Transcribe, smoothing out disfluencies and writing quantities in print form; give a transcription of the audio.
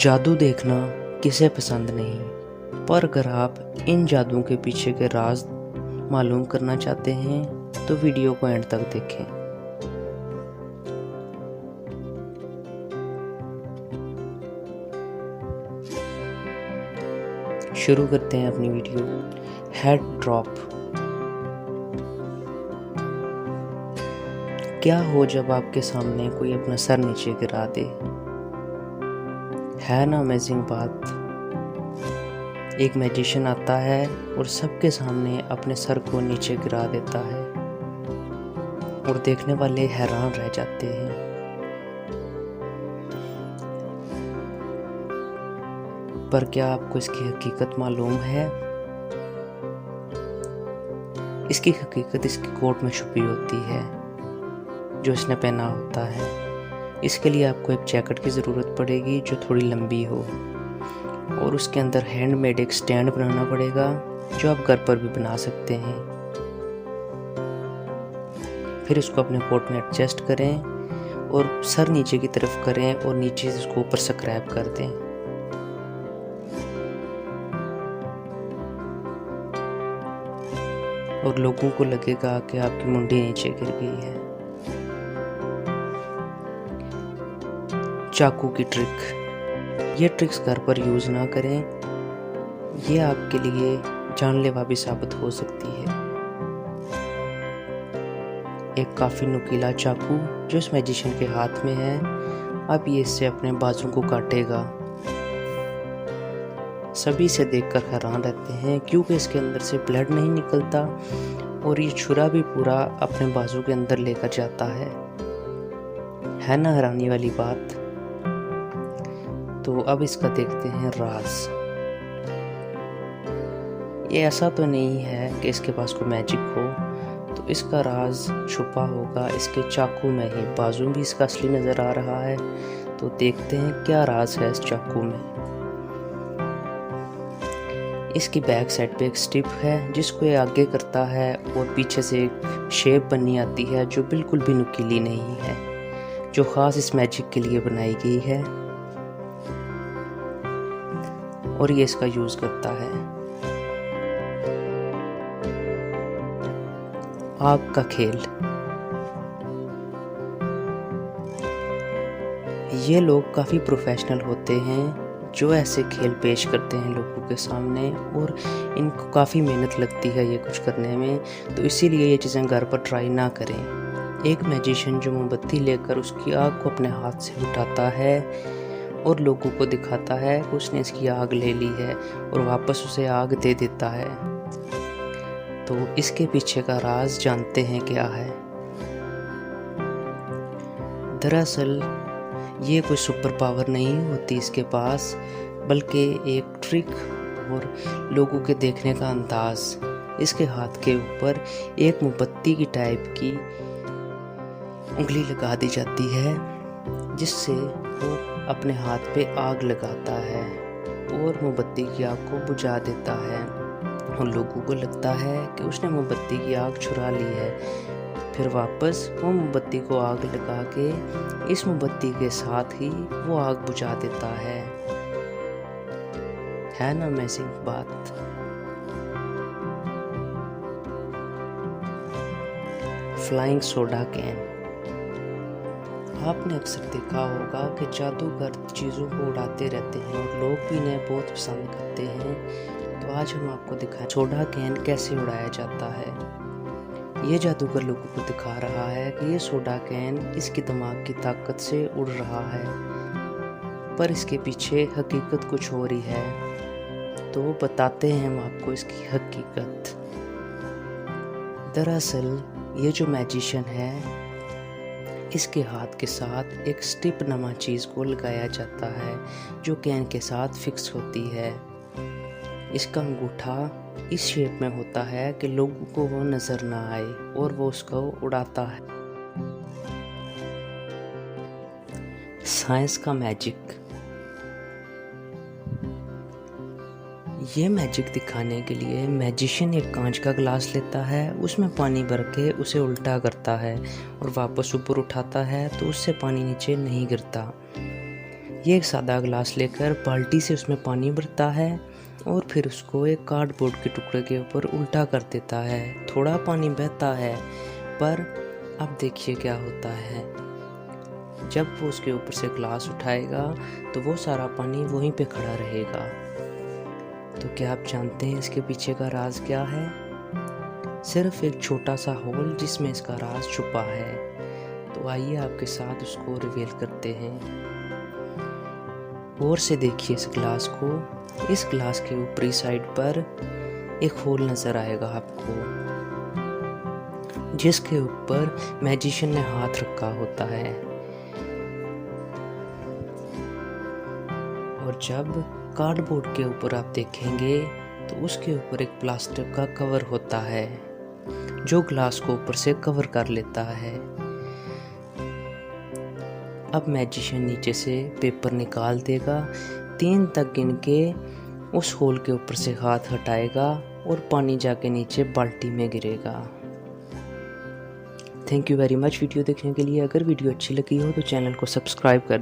जादू देखना किसे पसंद नहीं, पर अगर आप इन जादुओं के पीछे के राज मालूम करना चाहते हैं तो वीडियो को एंड तक देखें। शुरू करते हैं अपनी वीडियो। Head drop. क्या हो जब आपके सामने कोई अपना सर नीचे गिरा दे। है ना अमेजिंग बात। एक मैजिशियन आता है और सबके सामने अपने सर को नीचे गिरा देता है और देखने वाले हैरान रह जाते हैं। पर क्या आपको इसकी हकीकत मालूम है? इसकी हकीकत इसकी कोट में छुपी होती है जो इसने पहना होता है। इसके लिए आपको एक जैकेट की ज़रूरत पड़ेगी जो थोड़ी लंबी हो, और उसके अंदर हैंडमेड एक स्टैंड बनाना पड़ेगा जो आप घर पर भी बना सकते हैं। फिर उसको अपने कोट में एडजस्ट करें और सर नीचे की तरफ करें और नीचे से उसको ऊपर स्क्रैप कर दें। और लोगों को लगेगा कि आपकी मुंडी नीचे गिर गई है। चाकू की ट्रिक। ये ट्रिक्स घर पर यूज़ ना करें, ये आपके लिए जानलेवा भी साबित हो सकती है। एक काफ़ी नुकीला चाकू जो इस मैजिशियन के हाथ में है, अब ये इससे अपने बाजू को काटेगा। सभी इसे देखकर हैरान रहते हैं क्योंकि इसके अंदर से ब्लड नहीं निकलता और ये छुरा भी पूरा अपने बाजू के अंदर लेकर जाता है ना हैरानी वाली बात। तो अब इसका देखते हैं राज। ये ऐसा तो नहीं है कि इसके पास कोई मैजिक हो, तो इसका राज छुपा होगा इसके चाकू में ही। बाजू भी इसका असली नज़र आ रहा है, तो देखते हैं क्या राज है इस चाकू में। इसकी बैक साइड पे एक स्टिप है जिसको ये आगे करता है और पीछे से एक शेप बनी आती है जो बिल्कुल भी नुकीली नहीं है, जो ख़ास इस मैजिक के लिए बनाई गई है, और ये इसका यूज़ करता है। आग का खेल। ये लोग काफ़ी प्रोफेशनल होते हैं जो ऐसे खेल पेश करते हैं लोगों के सामने, और इनको काफ़ी मेहनत लगती है ये कुछ करने में, तो इसीलिए ये चीज़ें घर पर ट्राई ना करें। एक मैजिशियन जो मोमबत्ती लेकर उसकी आग को अपने हाथ से उठाता है और लोगों को दिखाता है कि उसने इसकी आग ले ली है और वापस उसे आग दे देता है। तो इसके पीछे का राज जानते हैं क्या है? दरअसल ये कोई सुपर पावर नहीं होती इसके पास, बल्कि एक ट्रिक और लोगों के देखने का अंदाज। इसके हाथ के ऊपर एक मोमबत्ती की टाइप की उंगली लगा दी जाती है जिससे वो अपने हाथ पे आग लगाता है और मोमबत्ती की आग को बुझा देता है, और लोगों को लगता है कि उसने मोमबत्ती की आग चुरा ली है। फिर वापस वो मोमबत्ती को आग लगा के इस मोमबत्ती के साथ ही वो आग बुझा देता है ना अमेजिंग बात। Flying soda can. आपने अक्सर देखा होगा कि जादूगर चीज़ों को उड़ाते रहते हैं और लोग भी इन्हें बहुत पसंद करते हैं। तो आज हम आपको दिखाएं सोडा कैन कैसे उड़ाया जाता है। ये जादूगर लोगों को दिखा रहा है कि ये सोडा कैन इसकी दिमाग की ताकत से उड़ रहा है, पर इसके पीछे हकीकत कुछ और ही है। तो बताते हैं हम आपको इसकी हकीकत। दरअसल ये जो मैजिशियन है, इसके हाथ के साथ एक स्टिप नमा चीज़ को लगाया जाता है जो कैन के साथ फिक्स होती है। इसका अंगूठा इस शेप में होता है कि लोगों को वो नज़र ना आए और वो उसको उड़ाता है। साइंस का मैजिक। ये मैजिक दिखाने के लिए मैजिशियन एक कांच का ग्लास लेता है, उसमें पानी भर के उसे उल्टा करता है और वापस ऊपर उठाता है तो उससे पानी नीचे नहीं गिरता। ये एक सादा ग्लास लेकर बाल्टी से उसमें पानी भरता है और फिर उसको एक कार्डबोर्ड के टुकड़े के ऊपर उल्टा कर देता है। थोड़ा पानी बहता है, पर अब देखिए क्या होता है। जब वो उसके ऊपर से ग्लास उठाएगा तो वो सारा पानी वहीं पे खड़ा रहेगा। तो क्या आप जानते हैं इसके पीछे का राज क्या है? सिर्फ एक छोटा सा होल जिसमें इसका राज छुपा है। तो आइए आपके साथ उसको रिवील करते हैं। गौर से देखिए इस ग्लास को। इस ग्लास के ऊपरी साइड पर एक होल नजर आएगा आपको, जिसके ऊपर मैजिशियन ने हाथ रखा होता है। और जब कार्डबोर्ड के ऊपर आप देखेंगे तो उसके ऊपर एक प्लास्टिक का कवर होता है जो ग्लास को ऊपर से कवर कर लेता है। अब मैजिशियन नीचे से पेपर निकाल देगा, 3 तक गिन के उस होल के ऊपर से हाथ हटाएगा और पानी जाके नीचे बाल्टी में गिरेगा। Thank you very much video देखने के लिए। अगर वीडियो अच्छी लगी हो तो चैनल को सब्सक्राइब कर